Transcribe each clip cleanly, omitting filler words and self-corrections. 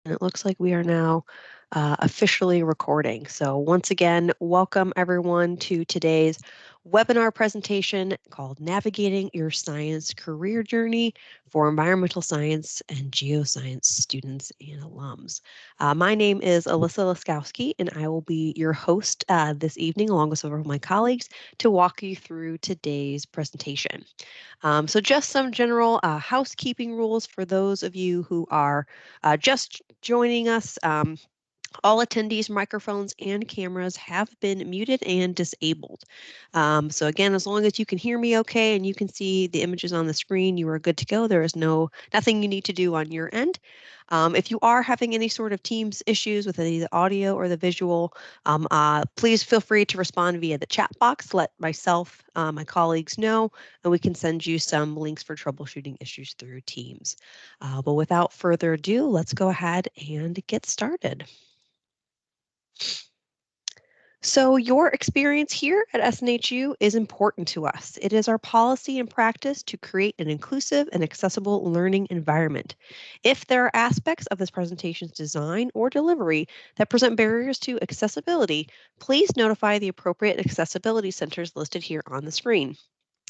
And it looks like we are now officially recording. So once again, welcome everyone to today's webinar presentation called Navigating Your Science Career Journey for Environmental Science and Geoscience Students and Alums. My name is Alyssa Laskowski, and I will be your host this evening along with several of my colleagues to walk you through today's presentation. So just some general housekeeping rules for those of you who are just joining us. All attendees' microphones and cameras have been muted and disabled. So again, as long as you can hear me okay and you can see the images on the screen, you are good to go. There is nothing you need to do on your end. If you are having any sort of Teams issues with the audio or the visual, please feel free to respond via the chat box. Let myself, my colleagues know, and we can send you some links for troubleshooting issues through Teams. But without further ado, let's go ahead and get started. So your experience here at SNHU is important to us. It is our policy and practice to create an inclusive and accessible learning environment. If there are aspects of this presentation's design or delivery that present barriers to accessibility, please notify the appropriate accessibility centers listed here on the screen.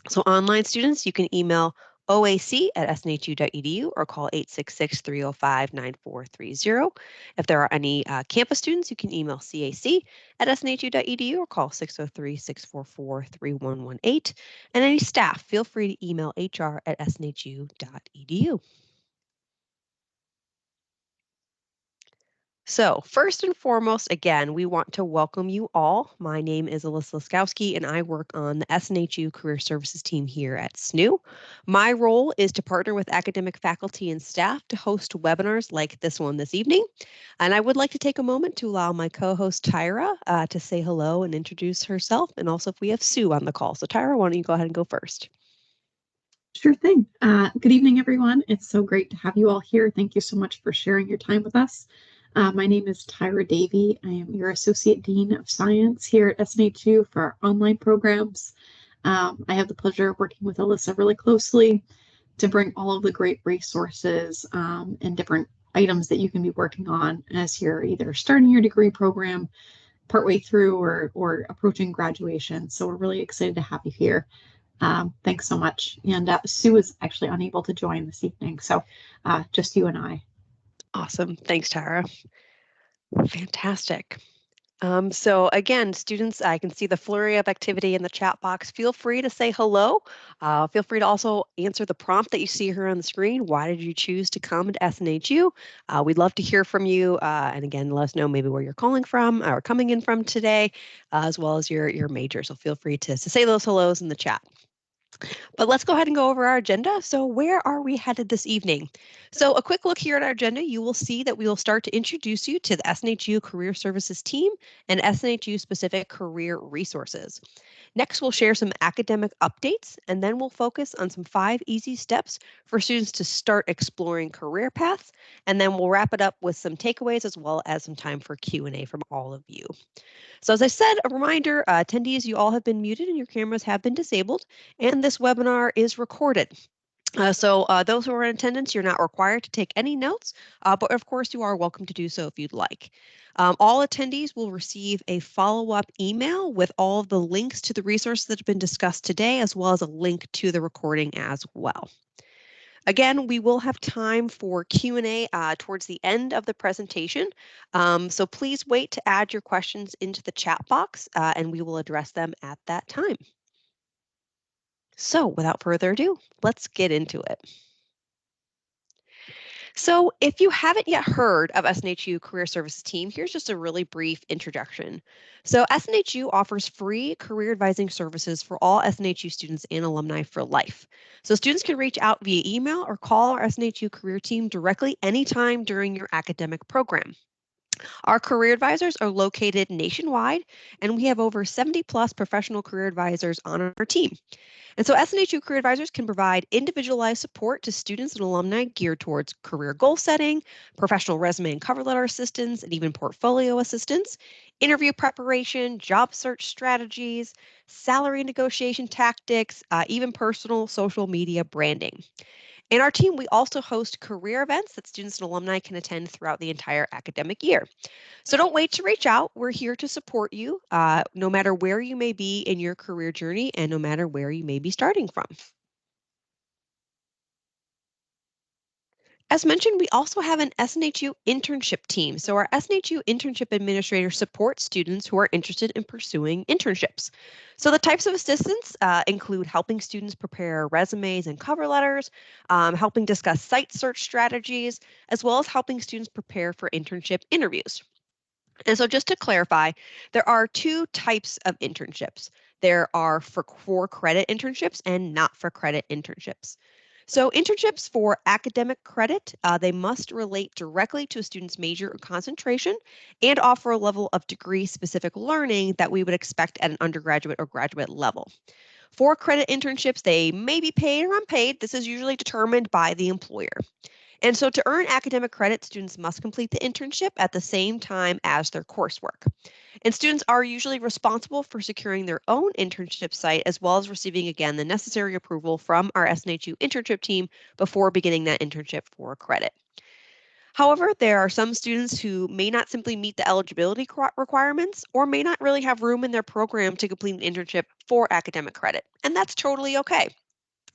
So online students, you can email oac@snhu.edu or call 866-305-9430. If there are any campus students, you can email cac@snhu.edu or call 603-644-3118. And any staff, feel free to email hr@snhu.edu. So first and foremost, again, we want to welcome you all. My name is Alyssa Laskowski, and I work on the SNHU Career Services team here at SNU. My role is to partner with academic faculty and staff to host webinars like this one this evening. And I would like to take a moment to allow my co-host Tyra to say hello and introduce herself, and also if we have Sue on the call. So Tyra, why don't you go ahead and go first? Sure thing. Good evening, everyone. It's so great to have you all here. Thank you so much for sharing your time with us. My name is Tyra Davey. I am your Associate Dean of Science here at SNHU for our online programs. I have the pleasure of working with Alyssa really closely to bring all of the great resources and different items that you can be working on as you're either starting your degree program, partway through, or approaching graduation. So we're really excited to have you here. Thanks so much. And Sue is actually unable to join this evening, so just you and I. Awesome. Thanks, Tyra. Fantastic. So again, students, I can see the flurry of activity in the chat box. Feel free to say hello. Feel free to also answer the prompt that you see here on the screen. Why did you choose to come to SNHU? We'd love to hear from you. And again, let us know maybe where you're calling from or coming in from today, as well as your major. So feel free to say those hellos in the chat. But let's go ahead and go over our agenda. So where are we headed this evening? So a quick look here at our agenda, you will see that we will start to introduce you to the SNHU Career Services team and SNHU specific career resources. Next, we'll share some academic updates, and then we'll focus on some 5 easy steps for students to start exploring career paths, and then we'll wrap it up with some takeaways as well as some time for Q&A from all of you. So as I said, a reminder, attendees, you all have been muted and your cameras have been disabled, and this webinar is recorded. So those who are in attendance, you're not required to take any notes, but of course you are welcome to do so if you'd like. All attendees will receive a follow-up email with all of the links to the resources that have been discussed today, as well as a link to the recording as well. Again, we will have time for Q&A towards the end of the presentation, so please wait to add your questions into the chat box, and we will address them at that time. So without further ado, let's get into it. So if you haven't yet heard of SNHU Career Services team, here's just a really brief introduction. So SNHU offers free career advising services for all SNHU students and alumni for life. So students can reach out via email or call our SNHU career team directly anytime during your academic program. Our career advisors are located nationwide, and we have over 70 plus professional career advisors on our team. And so SNHU Career Advisors can provide individualized support to students and alumni geared towards career goal setting, professional resume and cover letter assistance, and even portfolio assistance, interview preparation, job search strategies, salary negotiation tactics, even personal social media branding. In our team, we also host career events that students and alumni can attend throughout the entire academic year. So don't wait to reach out. We're here to support you no matter where you may be in your career journey and no matter where you may be starting from. As mentioned, we also have an SNHU internship team. So our SNHU internship administrator supports students who are interested in pursuing internships. So the types of assistance include helping students prepare resumes and cover letters, helping discuss site search strategies, as well as helping students prepare for internship interviews. And so, just to clarify, there are two types of internships. There are for credit internships and not for credit internships. So, internships for academic credit, they must relate directly to a student's major or concentration and offer a level of degree specific learning that we would expect at an undergraduate or graduate level. For credit internships, they may be paid or unpaid. This is usually determined by the employer. And so to earn academic credit, students must complete the internship at the same time as their coursework. And students are usually responsible for securing their own internship site as well as receiving, again, the necessary approval from our SNHU internship team before beginning that internship for credit. However, there are some students who may not simply meet the eligibility requirements or may not really have room in their program to complete an internship for academic credit, and that's totally okay.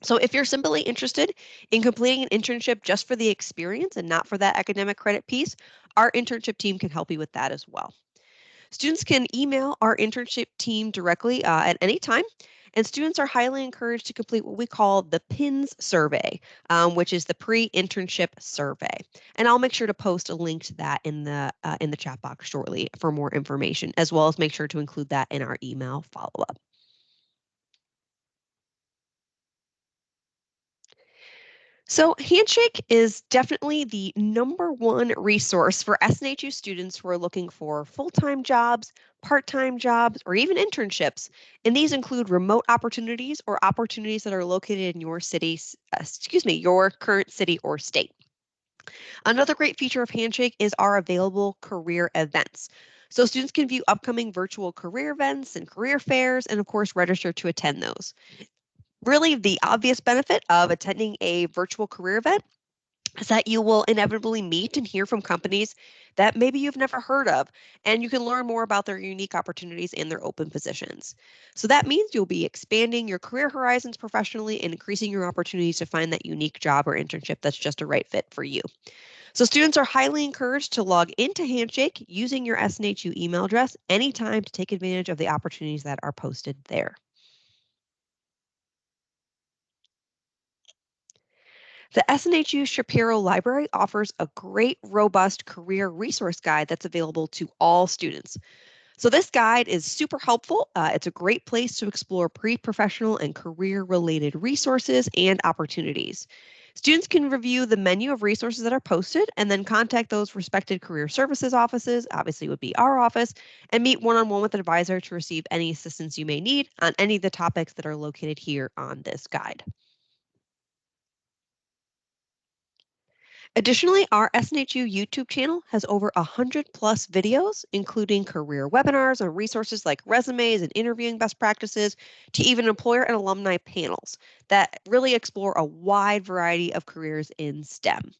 So if you're simply interested in completing an internship just for the experience and not for that academic credit piece, our internship team can help you with that as well. Students can email our internship team directly at any time, and students are highly encouraged to complete what we call the PINS survey, which is the pre-internship survey. And I'll make sure to post a link to that in the chat box shortly for more information, as well as make sure to include that in our email follow-up. So, Handshake is definitely the number one resource for SNHU students who are looking for full time jobs, part time jobs, or even internships. And these include remote opportunities or opportunities that are located in your city, your current city or state. Another great feature of Handshake is our available career events. So, students can view upcoming virtual career events and career fairs, and of course, register to attend those. Really, the obvious benefit of attending a virtual career event is that you will inevitably meet and hear from companies that maybe you've never heard of, and you can learn more about their unique opportunities and their open positions. So that means you'll be expanding your career horizons professionally and increasing your opportunities to find that unique job or internship that's just a right fit for you. So students are highly encouraged to log into Handshake using your SNHU email address anytime to take advantage of the opportunities that are posted there. The SNHU Shapiro Library offers a great, robust career resource guide that's available to all students. So, this guide is super helpful. It's a great place to explore pre professional and career related resources and opportunities. Students can review the menu of resources that are posted and then contact those respected career services offices, obviously, would be our office, and meet one on one with an advisor to receive any assistance you may need on any of the topics that are located here on this guide. Additionally, our SNHU YouTube channel has over 100 plus videos, including career webinars on resources like resumes and interviewing best practices, to even employer and alumni panels that really explore a wide variety of careers in STEM.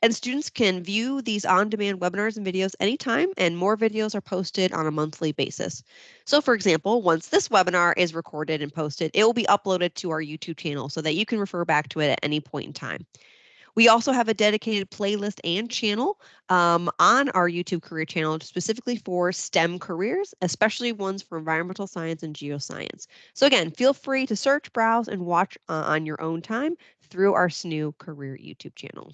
And students can view these on demand webinars and videos anytime, and more videos are posted on a monthly basis. So, for example, once this webinar is recorded and posted, it will be uploaded to our YouTube channel so that you can refer back to it at any point in time. We also have a dedicated playlist and channel on our YouTube career channel specifically for STEM careers, especially ones for environmental science and geoscience. So again, feel free to search, browse, and watch on your own time through our SNU career YouTube channel.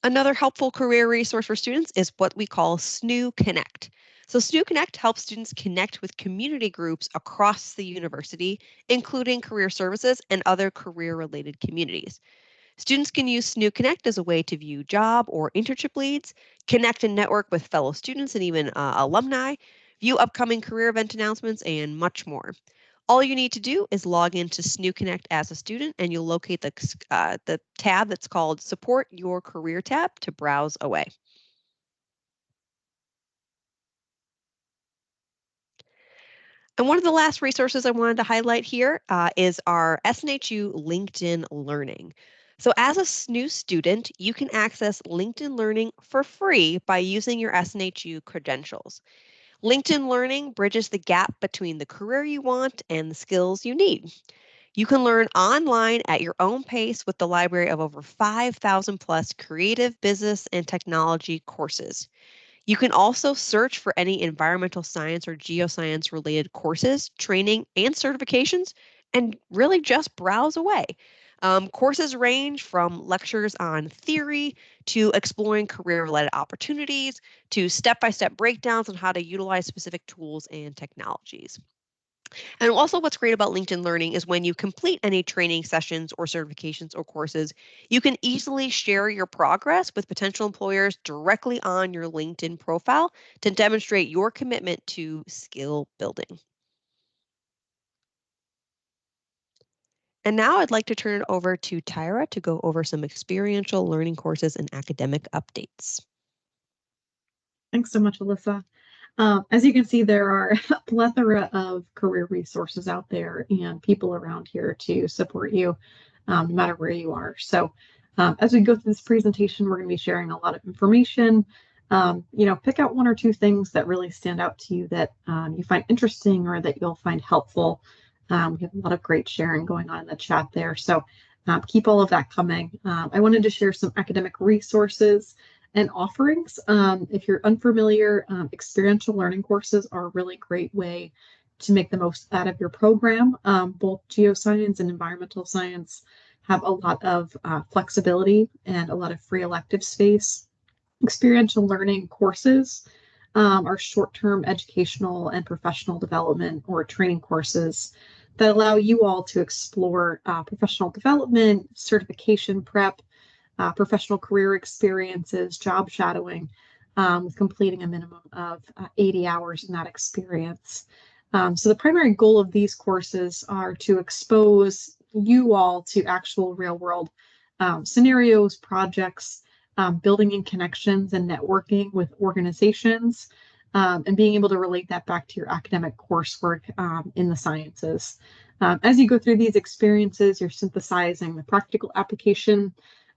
Another helpful career resource for students is what we call SNU Connect. So SNU Connect helps students connect with community groups across the university, including career services and other career-related communities. Students can use SNU Connect as a way to view job or internship leads, connect and network with fellow students and even alumni, view upcoming career event announcements, and much more. All you need to do is log into SNU Connect as a student, and you'll locate the tab that's called Support Your Career tab to browse away. And one of the last resources I wanted to highlight here is our SNHU LinkedIn Learning. So as a new student, you can access LinkedIn Learning for free by using your SNHU credentials. LinkedIn Learning bridges the gap between the career you want and the skills you need. You can learn online at your own pace with the library of over 5,000 plus creative, business, and technology courses. You can also search for any environmental science or geoscience related courses, training, and certifications, and really just browse away. Courses range from lectures on theory to exploring career related opportunities to step by step breakdowns on how to utilize specific tools and technologies. And also, what's great about LinkedIn Learning is when you complete any training sessions or certifications or courses, you can easily share your progress with potential employers directly on your LinkedIn profile to demonstrate your commitment to skill building. And now I'd like to turn it over to Tyra to go over some experiential learning courses and academic updates. Thanks so much, Alyssa. As you can see, there are a plethora of career resources out there and people around here to support you, no matter where you are. So as we go through this presentation, we're going to be sharing a lot of information. Pick out one or two things that really stand out to you that you find interesting or that you'll find helpful. We have a lot of great sharing going on in the chat there. So keep all of that coming. I wanted to share some academic resources and offerings. If you're unfamiliar, experiential learning courses are a really great way to make the most out of your program. Both geoscience and environmental science have a lot of flexibility and a lot of free elective space. Experiential learning courses are short-term educational and professional development or training courses that allow you all to explore professional development, certification prep, professional career experiences, job shadowing, with completing a minimum of 80 hours in that experience. So the primary goal of these courses are to expose you all to actual real world scenarios, projects, building in connections and networking with organizations, and being able to relate that back to your academic coursework in the sciences. As you go through these experiences, you're synthesizing the practical application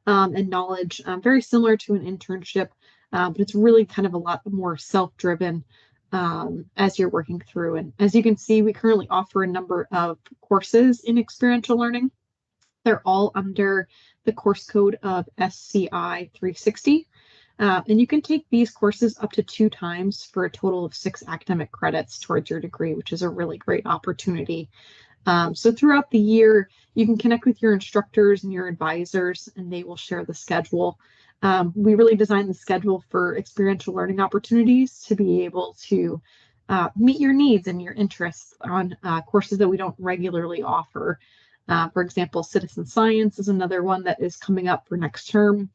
and knowledge, very similar to an internship, but it's really kind of a lot more self-driven as you're working through. And as you can see, we currently offer a number of courses in experiential learning. They're all under the course code of SCI 360. And you can take these courses up to 2 times for a total of 6 academic credits towards your degree, which is a really great opportunity. So throughout the year, you can connect with your instructors and your advisors, and they will share the schedule. We really designed the schedule for experiential learning opportunities to be able to meet your needs and your interests on courses that we don't regularly offer. For example, citizen science is another one that is coming up for next term.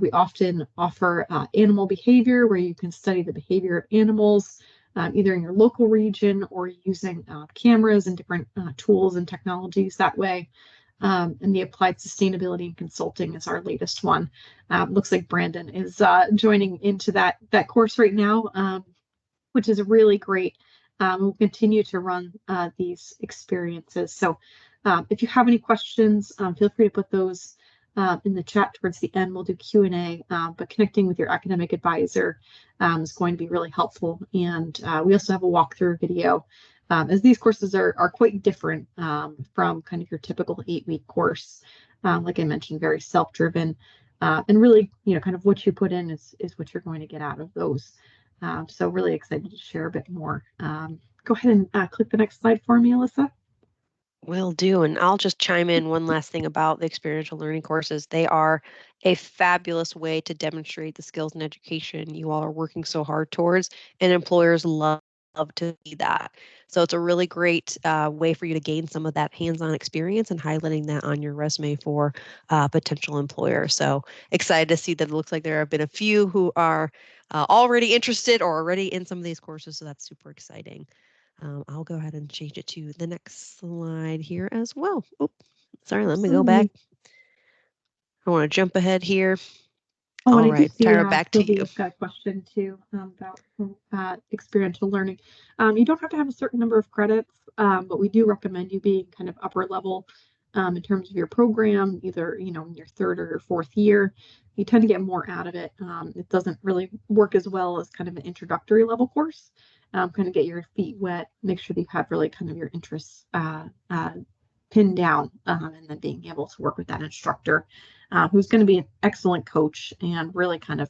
We often offer animal behavior, where you can study the behavior of animals, either in your local region or using cameras and different tools and technologies that way. And the applied sustainability and consulting is our latest one. Looks like Brandon is joining into that course right now, which is really great. We'll continue to run these experiences. So if you have any questions, feel free to put those in the chat towards the end. We'll do Q&A, but connecting with your academic advisor is going to be really helpful. And we also have a walkthrough video, as these courses are quite different from kind of your typical 8-week course. Like I mentioned, very self-driven, and really, kind of what you put in is what you're going to get out of those. So really excited to share a bit more. Go ahead and click the next slide for me, Alyssa. Will do. And I'll just chime in one last thing about the experiential learning courses. They are a fabulous way to demonstrate the skills and education you all are working so hard towards, and employers love to see that. So it's a really great way for you to gain some of that hands-on experience and highlighting that on your resume for potential employer. So excited to see that it looks like there have been a few who are already interested or already in some of these courses. So that's super exciting. I'll go ahead and change it to the next slide here as well. Oh, sorry, let me go back. I want to jump ahead here. Oh, and All I do right, see Tyra, back to you. Sylvia's got a question too about experiential learning. You don't have to have a certain number of credits, but we do recommend you being kind of upper level in terms of your program, either in your third or your fourth year. You tend to get more out of it. It doesn't really work as well as kind of an introductory level course. Kind of get your feet wet, make sure that you have really kind of your interests pinned down, and then being able to work with that instructor who's going to be an excellent coach and really kind of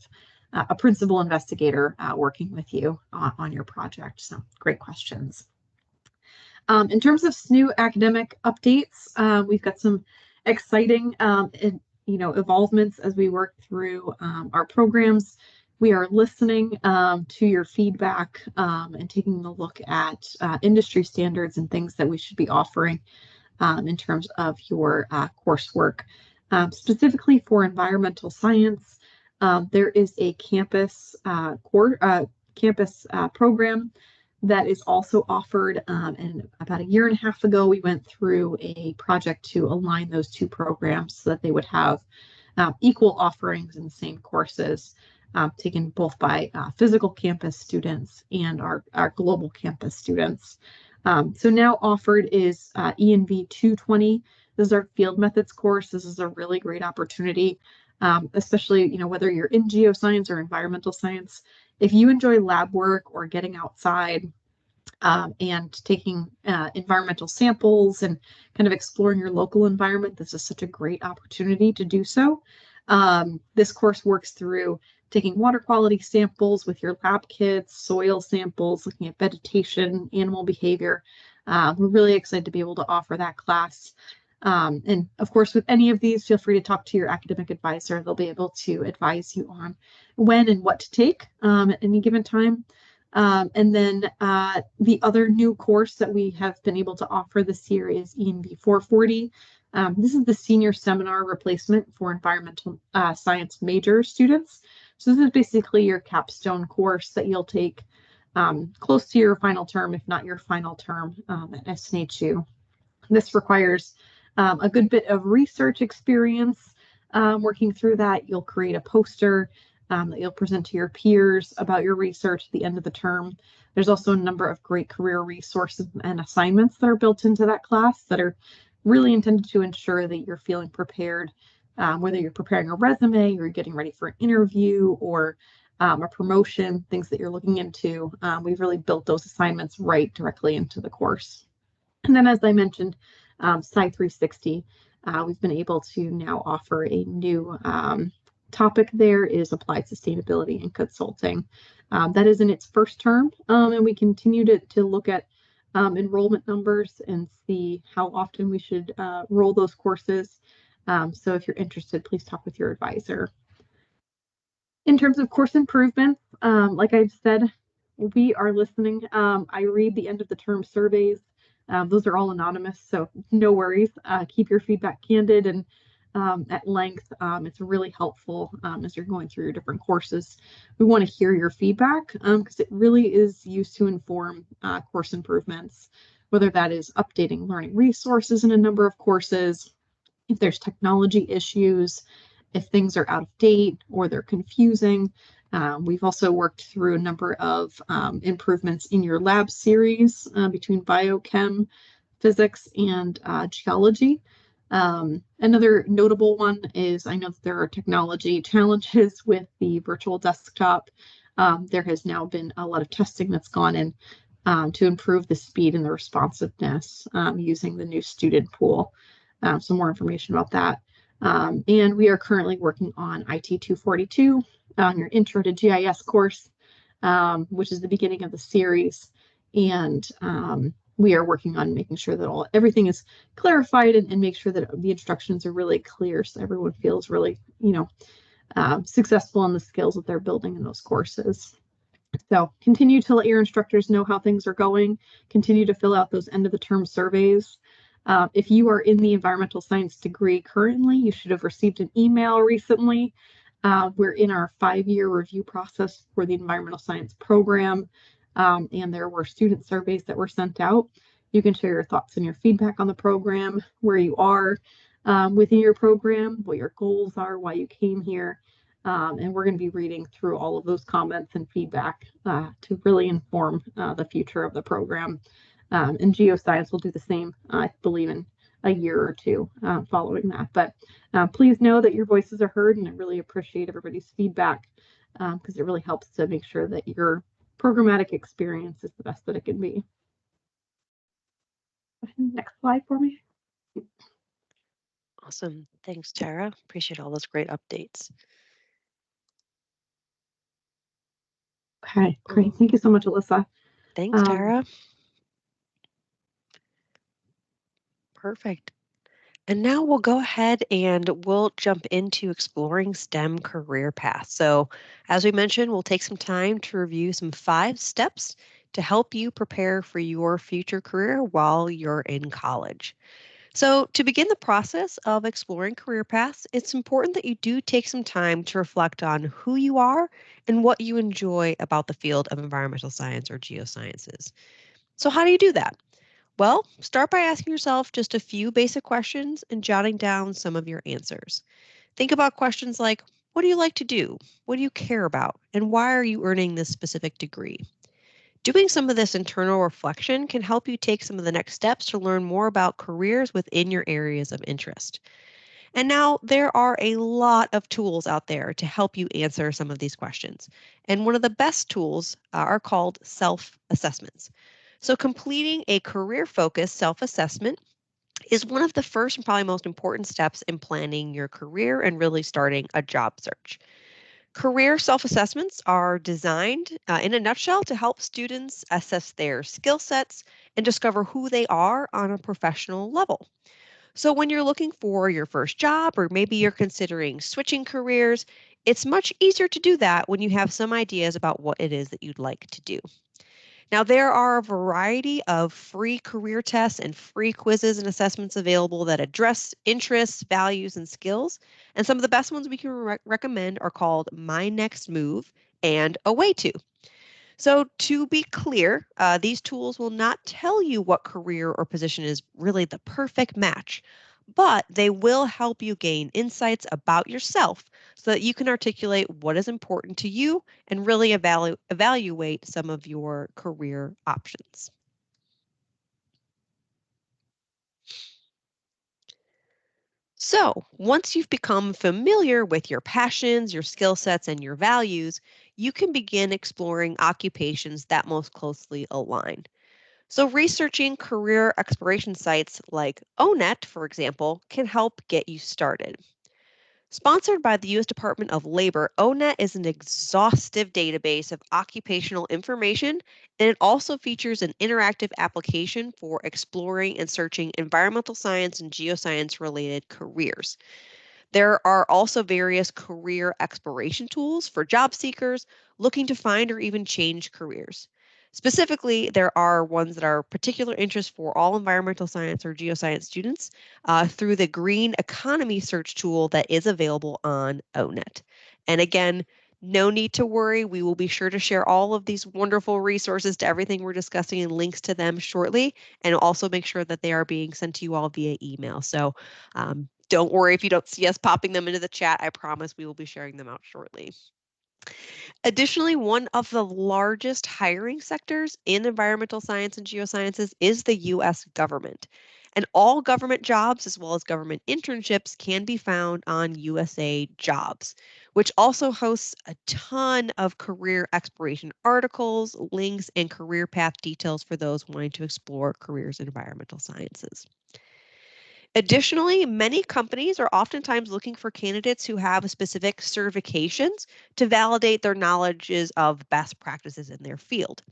a principal investigator working with you on your project. So great questions. In terms of SNHU academic updates, we've got some exciting evolvements as we work through our programs. We are listening to your feedback and taking a look at industry standards and things that we should be offering in terms of your coursework. Specifically for environmental science, there is a campus program that is also offered. And about a year and a half ago, we went through a project to align those two programs so that they would have equal offerings in the same courses, taken both by physical campus students and our global campus students. So now offered is ENV 220. This is our field methods course. This is a really great opportunity, especially whether you're in geoscience or environmental science. If you enjoy lab work or getting outside and taking environmental samples and kind of exploring your local environment, this is such a great opportunity to do so. This course works through taking water quality samples with your lab kits, soil samples, looking at vegetation, animal behavior. We're really excited to be able to offer that class. And of course, with any of these, feel free to talk to your academic advisor. They'll be able to advise you on when and what to take at any given time. And then the other new course that we have been able to offer this year is ENV 440. This is the senior seminar replacement for environmental science major students. So this is basically your capstone course that you'll take close to your final term, if not your final term at SNHU. This requires a good bit of research experience. Working through that, you'll create a poster that you'll present to your peers about your research at the end of the term. There's also a number of great career resources and assignments that are built into that class that are really intended to ensure that you're feeling prepared, whether you're preparing a resume or you're getting ready for an interview or a promotion, things that you're looking into. We've really built those assignments right directly into the course. And then, as I mentioned, Sci 360, we've been able to now offer a new topic there is applied sustainability and consulting. That is in its first term, and we continue to look at enrollment numbers and see how often we should roll those courses. So if you're interested, please talk with your advisor. In terms of course improvements, like I've said, we are listening. I read the end of the term surveys. Those are all anonymous, so no worries. Keep your feedback candid and at length. It's really helpful as you're going through your different courses. We want to hear your feedback because it really is used to inform course improvements, whether that is updating learning resources in a number of courses, if there's technology issues, if things are out of date or they're confusing. We've also worked through a number of improvements in your lab series between biochem, physics, and geology. Another notable one is I know that there are technology challenges with the virtual desktop. There has now been a lot of testing that's gone in to improve the speed and the responsiveness using the new student pool. Some more information about that. And we are currently working on IT 242, your Intro to GIS course, which is the beginning of the series. And we are working on making sure that everything is clarified and make sure that the instructions are really clear so everyone feels really, successful in the skills that they're building in those courses. So continue to let your instructors know how things are going. Continue to fill out those end of the term surveys. If you are in the environmental science degree currently, you should have received an email recently. We're in our 5-year review process for the environmental science program, and there were student surveys that were sent out. You can share your thoughts and your feedback on the program, where you are within your program, what your goals are, why you came here. And we're going to be reading through all of those comments and feedback to really inform the future of the program. And Geoscience will do the same, I believe, in a year or two following that. But please know that your voices are heard, and I really appreciate everybody's feedback because it really helps to make sure that your programmatic experience is the best that it can be. Next slide for me. Awesome. Thanks, Tara. Appreciate all those great updates. Okay, great. Thank you so much, Alyssa. Thanks, Tara. Perfect. And now we'll go ahead and we'll jump into exploring STEM career paths. So, as we mentioned, we'll take some time to review some 5 steps to help you prepare for your future career while you're in college. So, to begin the process of exploring career paths, it's important that you do take some time to reflect on who you are and what you enjoy about the field of environmental science or geosciences. So, how do you do that? Well, start by asking yourself just a few basic questions and jotting down some of your answers. Think about questions like, what do you like to do? What do you care about? And why are you earning this specific degree? Doing some of this internal reflection can help you take some of the next steps to learn more about careers within your areas of interest. And now there are a lot of tools out there to help you answer some of these questions. And one of the best tools are called self assessments. So, completing a career focused self assessment is one of the first and probably most important steps in planning your career and really starting a job search. Career self assessments are designed, in a nutshell, to help students assess their skill sets and discover who they are on a professional level. So, when you're looking for your first job, or maybe you're considering switching careers, it's much easier to do that when you have some ideas about what it is that you'd like to do. Now, there are a variety of free career tests and free quizzes and assessments available that address interests, values, and skills. And some of the best ones we can recommend are called My Next Move and Away To. So, to be clear, these tools will not tell you what career or position is really the perfect match, but they will help you gain insights about yourself so that you can articulate what is important to you and really evaluate some of your career options. So, once you've become familiar with your passions, your skill sets, and your values, you can begin exploring occupations that most closely align. So, researching career exploration sites like ONET, for example, can help get you started. Sponsored by the U.S. Department of Labor, ONET is an exhaustive database of occupational information, and it also features an interactive application for exploring and searching environmental science and geoscience related careers. There are also various career exploration tools for job seekers looking to find or even change careers. Specifically, there are ones that are particular interest for all environmental science or geoscience students through the Green Economy Search tool that is available on ONET. And again, no need to worry. We will be sure to share all of these wonderful resources to everything we're discussing and links to them shortly, and also make sure that they are being sent to you all via email. So don't worry if you don't see us popping them into the chat. I promise we will be sharing them out shortly. Additionally, one of the largest hiring sectors in environmental science and geosciences is the US government. And all government jobs, as well as government internships, can be found on USA Jobs, which also hosts a ton of career exploration articles, links, and career path details for those wanting to explore careers in environmental sciences. Additionally, many companies are oftentimes looking for candidates who have specific certifications to validate their knowledges of best practices in their field.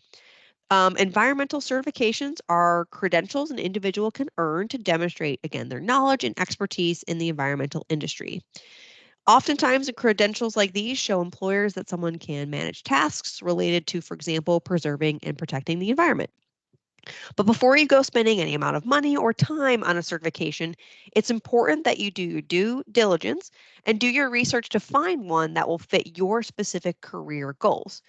Environmental certifications are credentials an individual can earn to demonstrate, again, their knowledge and expertise in the environmental industry. Oftentimes, credentials like these show employers that someone can manage tasks related to, for example, preserving and protecting the environment. But before you go spending any amount of money or time on a certification, it's important that you do your due diligence and do your research to find one that will fit your specific career goals.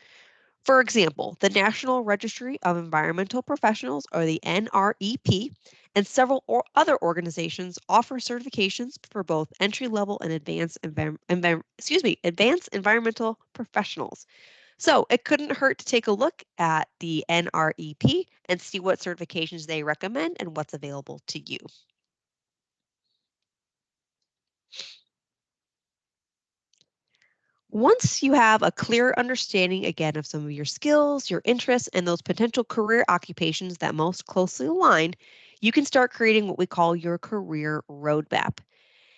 For example, the National Registry of Environmental Professionals, or the NREP, and several other organizations offer certifications for both entry-level and advanced environmental professionals. So it couldn't hurt to take a look at the NREP and see what certifications they recommend and what's available to you. Once you have a clear understanding again of some of your skills, your interests, and those potential career occupations that most closely align, you can start creating what we call your career roadmap.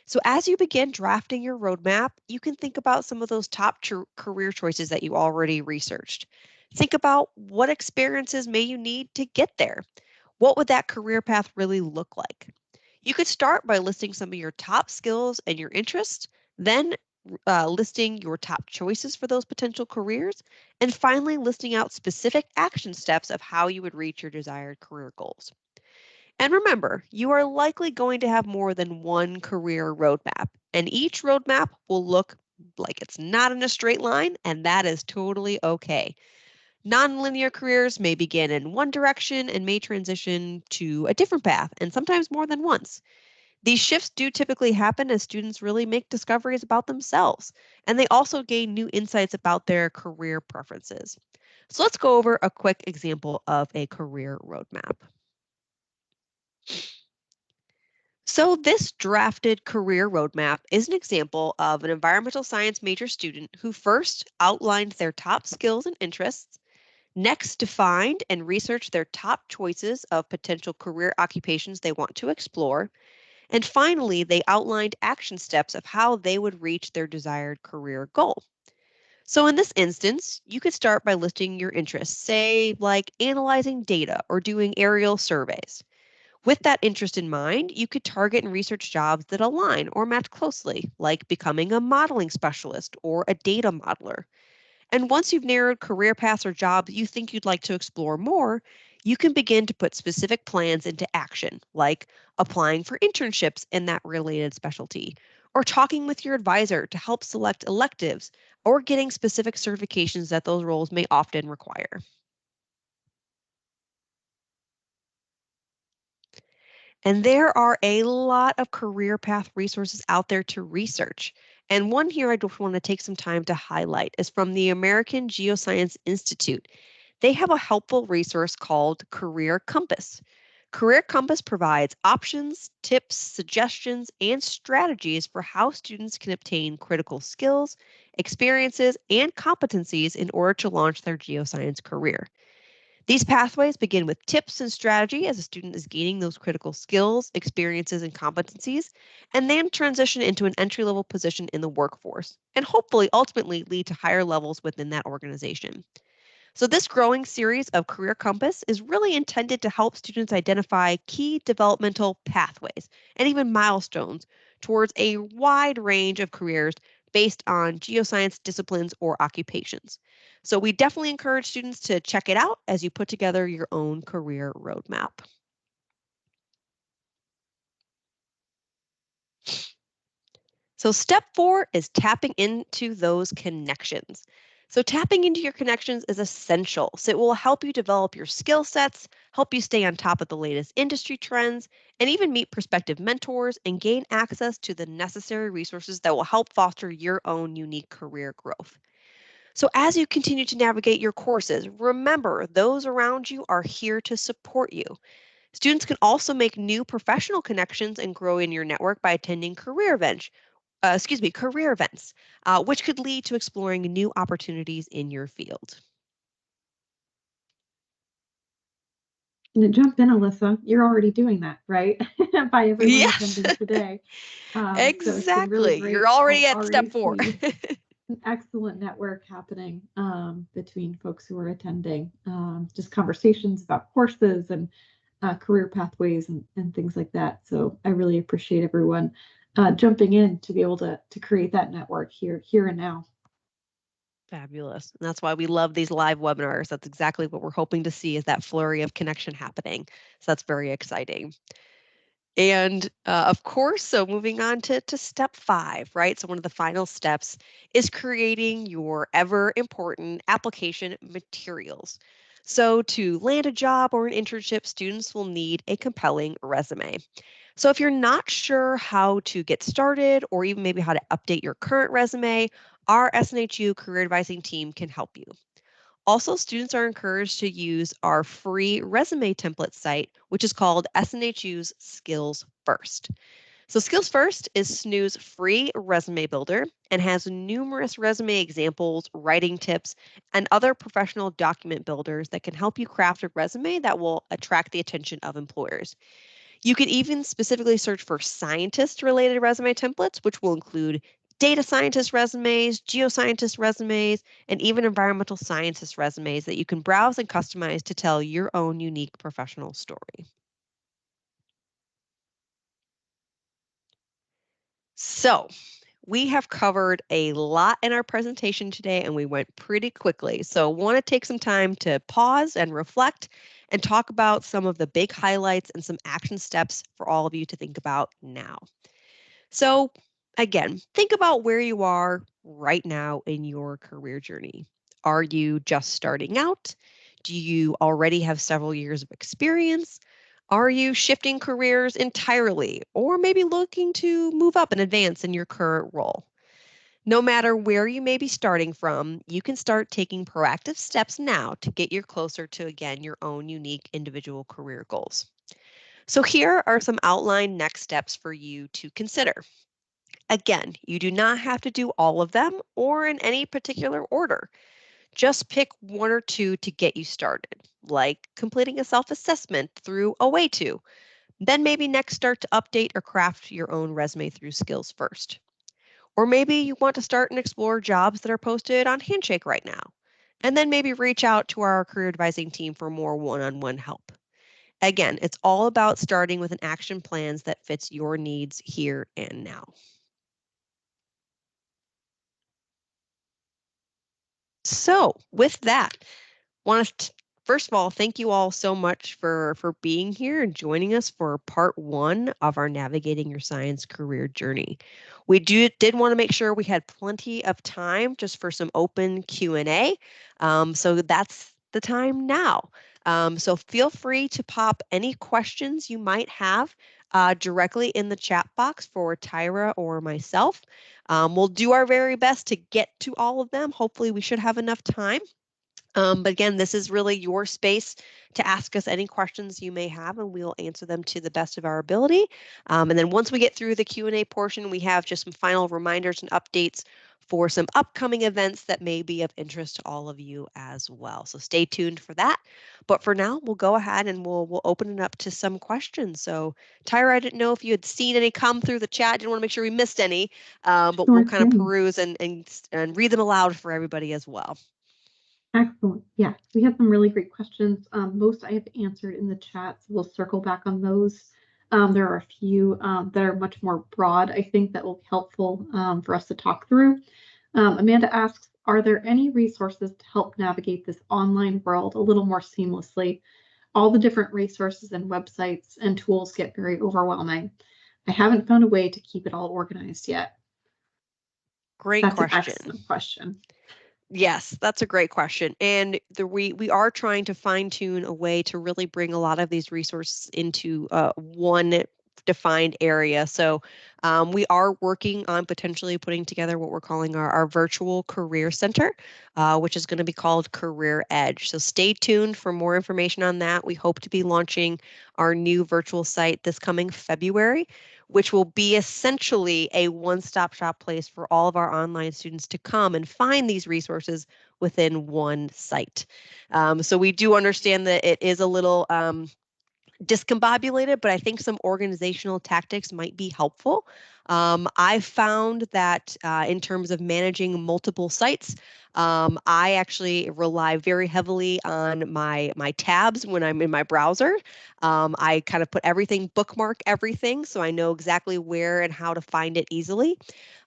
So, as you begin drafting your roadmap, you can think about some of those top career choices that you already researched. Think about what experiences may you need to get there. What would that career path really look like? You could start by listing some of your top skills and your interests, then listing your top choices for those potential careers, and finally listing out specific action steps of how you would reach your desired career goals. And remember, you are likely going to have more than one career roadmap, and each roadmap will look like it's not in a straight line, and that is totally okay. Nonlinear careers may begin in one direction and may transition to a different path, and sometimes more than once. These shifts do typically happen as students really make discoveries about themselves, and they also gain new insights about their career preferences. So let's go over a quick example of a career roadmap. So, this drafted career roadmap is an example of an environmental science major student who first outlined their top skills and interests, next defined and researched their top choices of potential career occupations they want to explore, and finally, they outlined action steps of how they would reach their desired career goal. So, in this instance, you could start by listing your interests, say, like analyzing data or doing aerial surveys. With that interest in mind, you could target and research jobs that align or match closely, like becoming a modeling specialist or a data modeler. And once you've narrowed career paths or jobs you think you'd like to explore more, you can begin to put specific plans into action, like applying for internships in that related specialty, or talking with your advisor to help select electives, or getting specific certifications that those roles may often require. And there are a lot of career path resources out there to research. And one here I just want to take some time to highlight is from the American Geoscience Institute. They have a helpful resource called Career Compass. Career Compass provides options, tips, suggestions, and strategies for how students can obtain critical skills, experiences, and competencies in order to launch their geoscience career. These pathways begin with tips and strategy as a student is gaining those critical skills, experiences, and competencies, and then transition into an entry level position in the workforce, and hopefully ultimately lead to higher levels within that organization. So, this growing series of Career Compass is really intended to help students identify key developmental pathways and even milestones towards a wide range of careers based on geoscience disciplines or occupations. So, we definitely encourage students to check it out as you put together your own career roadmap. So, step 4 is tapping into those connections. So, tapping into your connections is essential. So, it will help you develop your skill sets, help you stay on top of the latest industry trends, and even meet prospective mentors and gain access to the necessary resources that will help foster your own unique career growth. So, as you continue to navigate your courses, remember those around you are here to support you. Students can also make new professional connections and grow in your network by attending career events, which could lead to exploring new opportunities in your field. And to jump in, Alyssa, you're already doing that, right? By everyone Yes, attending today. So it's been really exactly. You're great. I already at already step 4. see an excellent network happening between folks who are attending, just conversations about courses and career pathways and things like that. So I really appreciate everyone jumping in to be able to create that network here and now. Fabulous. And that's why we love these live webinars. That's exactly what we're hoping to see is that flurry of connection happening. So that's very exciting. And of course, so moving on to step 5, right? So one of the final steps is creating your ever important application materials. So to land a job or an internship, students will need a compelling resume. So if you're not sure how to get started or even maybe how to update your current resume, our SNHU career advising team can help you. Also, students are encouraged to use our free resume template site, which is called SNHU's Skills First. So, Skills First is SNHU's free resume builder and has numerous resume examples, writing tips, and other professional document builders that can help you craft a resume that will attract the attention of employers. You could even specifically search for scientist-related resume templates, which will include data scientist resumes, geoscientist resumes, and even environmental scientist resumes that you can browse and customize to tell your own unique professional story. So, we have covered a lot in our presentation today and we went pretty quickly. So, want to take some time to pause and reflect and talk about some of the big highlights and some action steps for all of you to think about now. So, again, think about where you are right now in your career journey. Are you just starting out? Do you already have several years of experience? Are you shifting careers entirely, or maybe looking to move up and advance in your current role? No matter where you may be starting from, you can start taking proactive steps now to get you closer to, again, your own unique individual career goals. So, here are some outlined next steps for you to consider. Again, you do not have to do all of them or in any particular order. Just pick one or two to get you started, like completing a self assessment through a way to. Then maybe next start to update or craft your own resume through Skills First. Or maybe you want to start and explore jobs that are posted on Handshake right now. And then maybe reach out to our career advising team for more one on one help. Again, it's all about starting with an action plans that fits your needs here and now. So, with that, want to first of all thank you all so much for being here and joining us for part 1 of our navigating your science career journey. We did want to make sure we had plenty of time just for some open Q&A, so that's the time now. So feel free to pop any questions you might have directly in the chat box for Tyra or myself. We'll do our very best to get to all of them. Hopefully we should have enough time. But again, this is really your space to ask us any questions you may have, and we'll answer them to the best of our ability. And then once we get through the Q&A portion, we have just some final reminders and updates for some upcoming events that may be of interest to all of you as well. So stay tuned for that. But for now, we'll go ahead and we'll open it up to some questions. So Tyra, I didn't know if you had seen any come through the chat. Didn't want to make sure we missed any, but we'll Sure kind of thing. peruse and read them aloud for everybody as well. Excellent. Yeah, we have some really great questions. Most I have answered in the chat, so we'll circle back on those. There are a few that are much more broad, I think, that will be helpful for us to talk through. Amanda asks, are there any resources to help navigate this online world a little more seamlessly? All the different resources and websites and tools get very overwhelming. I haven't found a way to keep it all organized yet. Great That's an question. excellent question. Yes, that's a great question. And we are trying to fine tune a way to really bring a lot of these resources into one defined area. So we are working on potentially putting together what we're calling our virtual career center, which is going to be called Career Edge. So stay tuned for more information on that. We hope to be launching our new virtual site this coming February, which will be essentially a one-stop shop place for all of our online students to come and find these resources within one site. So we do understand that it is a little discombobulated, but I think some organizational tactics might be helpful. I found that in terms of managing multiple sites, I actually rely very heavily on my tabs when I'm in my browser. I kind of put everything, bookmark everything, so I know exactly where and how to find it easily.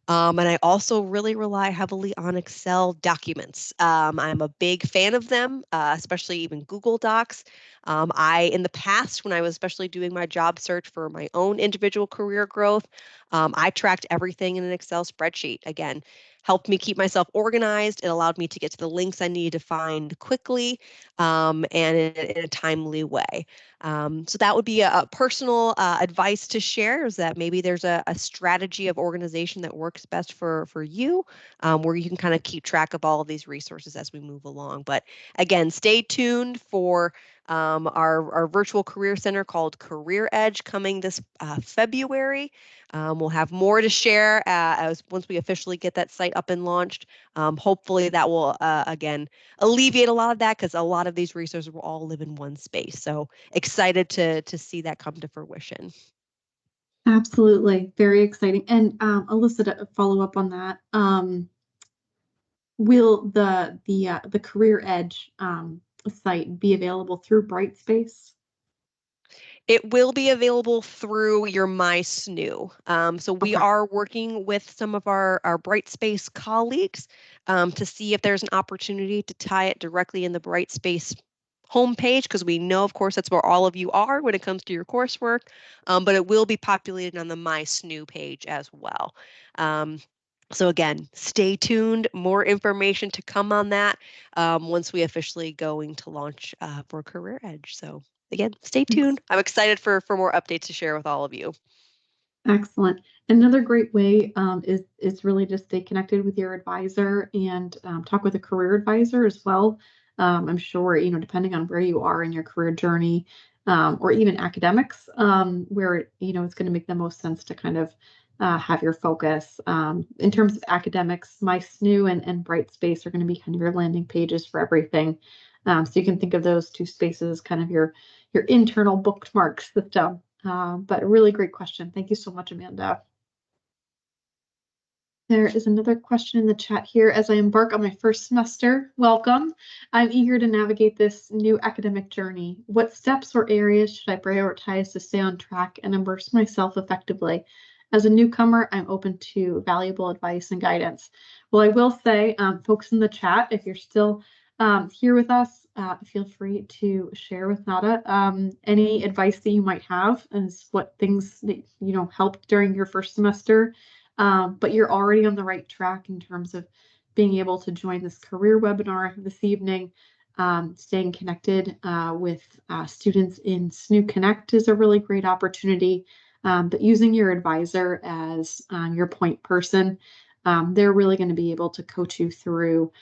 And I also really rely heavily on Excel documents. I'm a big fan of them, especially even Google Docs. In the past, when I was especially doing my job search for my own individual career growth, I tracked everything in an Excel spreadsheet. Again, helped me keep myself organized. It allowed me to get to the links I needed to find quickly and in a timely way. So that would be a personal advice to share is that maybe there's a strategy of organization that works best for you, where you can kind of keep track of all of these resources as we move along. But again, stay tuned for our virtual career center called Career Edge coming this February. We'll have more to share as once we officially get that site up and launched. Hopefully that will, again, alleviate a lot of that because a lot of these resources will all live in one space. So excited to see that come to fruition. Absolutely. Very exciting. And Alyssa, to follow up on that, will the Career Edge site be available through Brightspace? It will be available through your My SNU. So we Okay. are working with some of our Brightspace colleagues to see if there's an opportunity to tie it directly in the Brightspace homepage, because we know, of course, that's where all of you are when it comes to your coursework, but it will be populated on the My SNU page as well. Um, so again, stay tuned. More information to come on that once we officially going to launch for Career Edge. So again, stay tuned. I'm excited for more updates to share with all of you. Excellent. Another great way is really to stay connected with your advisor and talk with a career advisor as well. I'm sure, depending on where you are in your career journey, or even academics, where, it's going to make the most sense to kind of have your focus. In terms of academics, my SNU and Brightspace are going to be kind of your landing pages for everything. So you can think of those two spaces as kind of your internal bookmark system. But a really great question. Thank you so much, Amanda. There is another question in the chat here. As I embark on my first semester, welcome. I'm eager to navigate this new academic journey. What steps or areas should I prioritize to stay on track and immerse myself effectively? As a newcomer, I'm open to valuable advice and guidance. Well, I will say, folks in the chat, if you're still here with us, feel free to share with Nada any advice that you might have as what things that helped during your first semester. But you're already on the right track in terms of being able to join this career webinar this evening. Staying connected with students in SNU Connect is a really great opportunity. But using your advisor as your point person, they're really going to be able to coach you through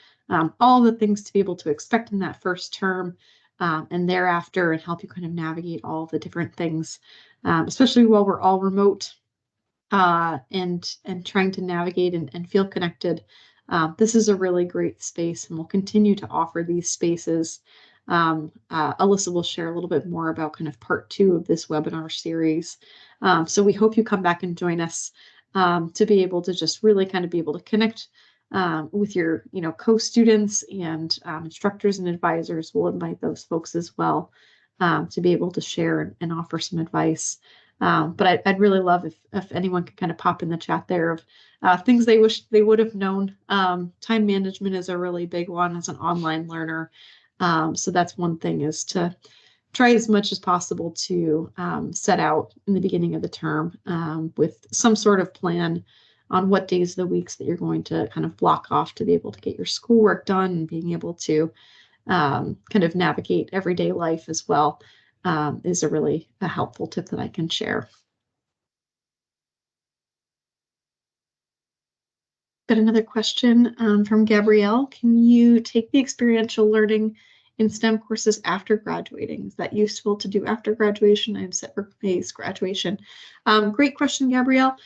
all the things to be able to expect in that first term and thereafter, and help you kind of navigate all the different things, especially while we're all remote and trying to navigate and feel connected. This is a really great space, and we'll continue to offer these spaces. Alyssa will share a little bit more about kind of part 2 of this webinar series. So we hope you come back and join us to be able to just really kind of be able to connect with your co-students and instructors and advisors. We'll invite those folks as well to be able to share and offer some advice. But I'd really love if anyone could kind of pop in the chat there of things they wish they would have known. Time management is a really big one as an online learner. So that's one thing, is to try as much as possible to set out in the beginning of the term with some sort of plan on what days of the weeks that you're going to kind of block off to be able to get your schoolwork done, and being able to kind of navigate everyday life as well. Is a really helpful tip that I can share. Got another question from Gabrielle. Can you take the experiential learning in STEM courses after graduating? Is that useful to do after graduation? I'm set for May's graduation. Great question, Gabrielle.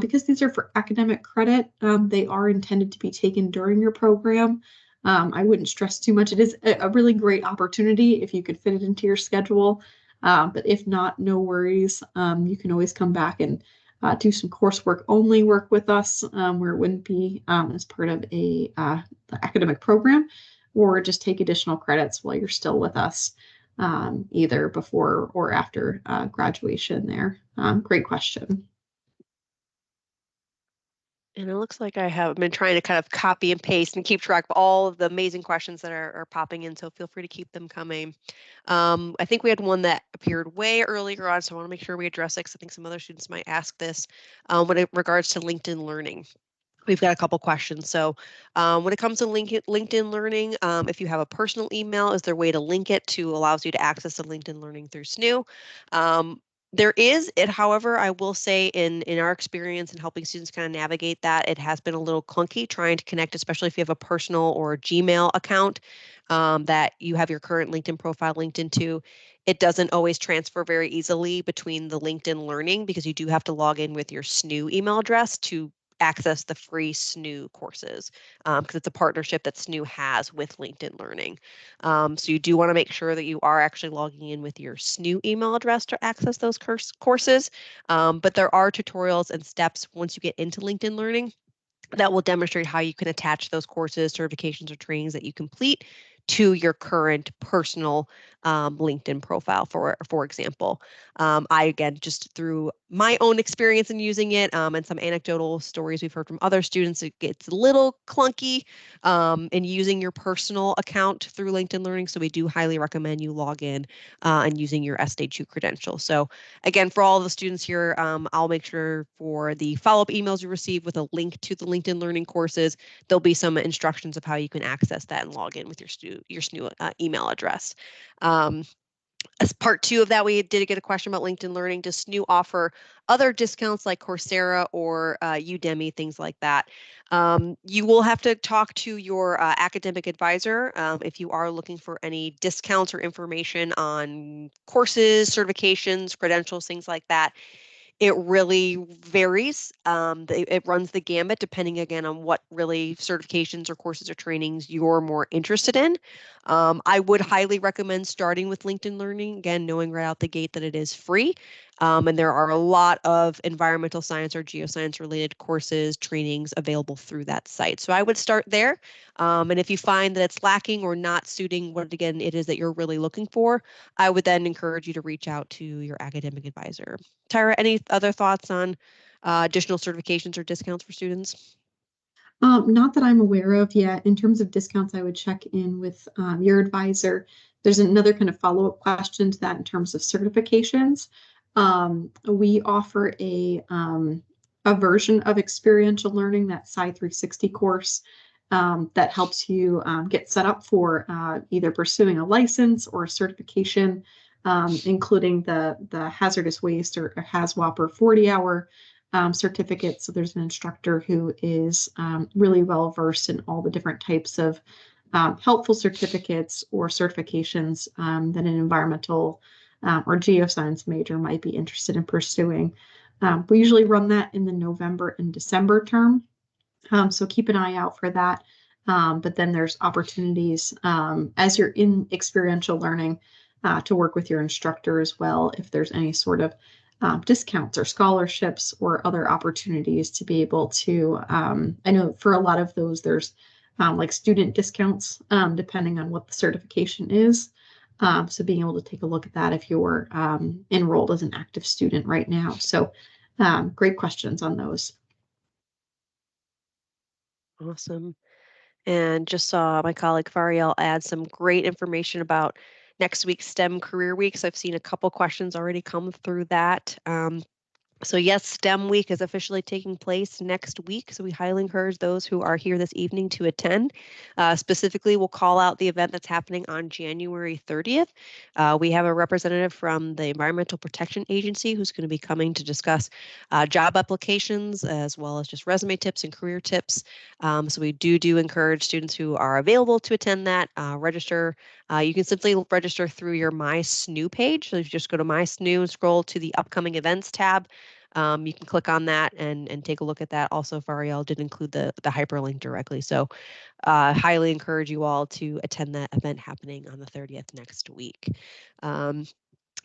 Because these are for academic credit, they are intended to be taken during your program. I wouldn't stress too much. It is a really great opportunity if you could fit it into your schedule. But if not, no worries. You can always come back and do some coursework only work with us, where it wouldn't be as part of a the academic program, or just take additional credits while you're still with us, either before or after graduation there. Great question. And it looks like I have been trying to kind of copy and paste and keep track of all of the amazing questions that are popping in, so feel free to keep them coming. I think we had one that appeared way earlier on, so I want to make sure we address it because I think some other students might ask this when it regards to LinkedIn Learning. We've got a couple questions. So when it comes to LinkedIn Learning, if you have a personal email, is there a way to link it to allows you to access the LinkedIn Learning through SNHU? There is it, however, I will say in our experience in helping students kind of navigate that, it has been a little clunky trying to connect, especially if you have a personal or Gmail account that you have your current LinkedIn profile linked into. It doesn't always transfer very easily between the LinkedIn Learning because you do have to log in with your SNHU email address to access the free SNHU courses because it's a partnership that SNHU has with LinkedIn Learning. So you do want to make sure that you are actually logging in with your SNHU email address to access those courses. But there are tutorials and steps once you get into LinkedIn Learning that will demonstrate how you can attach those courses, certifications, or trainings that you complete to your current personal LinkedIn profile, for example. I, again, just through my own experience in using it and some anecdotal stories we've heard from other students, it gets a little clunky in using your personal account through LinkedIn Learning. So we do highly recommend you log in and using your SNHU credential. So again, for all the students here, I'll make sure for the follow-up emails you receive with a link to the LinkedIn Learning courses, there'll be some instructions of how you can access that and log in with your SNHU email address. As part two of that, we did get a question about LinkedIn Learning. Does SNHU offer other discounts like Coursera or Udemy, things like that? You will have to talk to your academic advisor if you are looking for any discounts or information on courses, certifications, credentials, things like that. It really varies. It runs the gamut depending again on what really certifications or courses or trainings you're more interested in. I would highly recommend starting with LinkedIn Learning, again, knowing right out the gate that it is free. And there are a lot of environmental science or geoscience related courses, trainings available through that site. So I would start there. And if you find that it's lacking or not suiting what, again, it is that you're really looking for, I would then encourage you to reach out to your academic advisor. Tyra, any other thoughts on additional certifications or discounts for students? Not that I'm aware of yet. In terms of discounts, I would check in with your advisor. There's another kind of follow-up question to that in terms of certifications. We offer a version of experiential learning, that Sci 360 course, that helps you get set up for either pursuing a license or a certification, including the hazardous waste or HAZWAP or 40-hour certificate. So there's an instructor who is really well versed in all the different types of helpful certificates or certifications that an environmental or geoscience major might be interested in pursuing. We usually run that in the November and December term. So keep an eye out for that. But then there's opportunities as you're in experiential learning to work with your instructor as well if there's any sort of discounts or scholarships or other opportunities to be able to. I know for a lot of those, there's like student discounts depending on what the certification is. So being able to take a look at that if you're enrolled as an active student right now. So great questions on those. Awesome. And just saw my colleague Fariel add some great information about next week's STEM Career Weeks. I've seen a couple questions already come through that. So yes, STEM Week is officially taking place next week. So we highly encourage those who are here this evening to attend. Specifically, we'll call out the event that's happening on January 30th. We have a representative from the Environmental Protection Agency who's going to be coming to discuss job applications as well as just resume tips and career tips. So we do encourage students who are available to attend that, register. You can simply register through your My SNHU page. So if you just go to My SNHU and scroll to the upcoming events tab, you can click on that and take a look at that. Also, Fariel did include the hyperlink directly. So highly encourage you all to attend that event happening on the 30th next week. Um,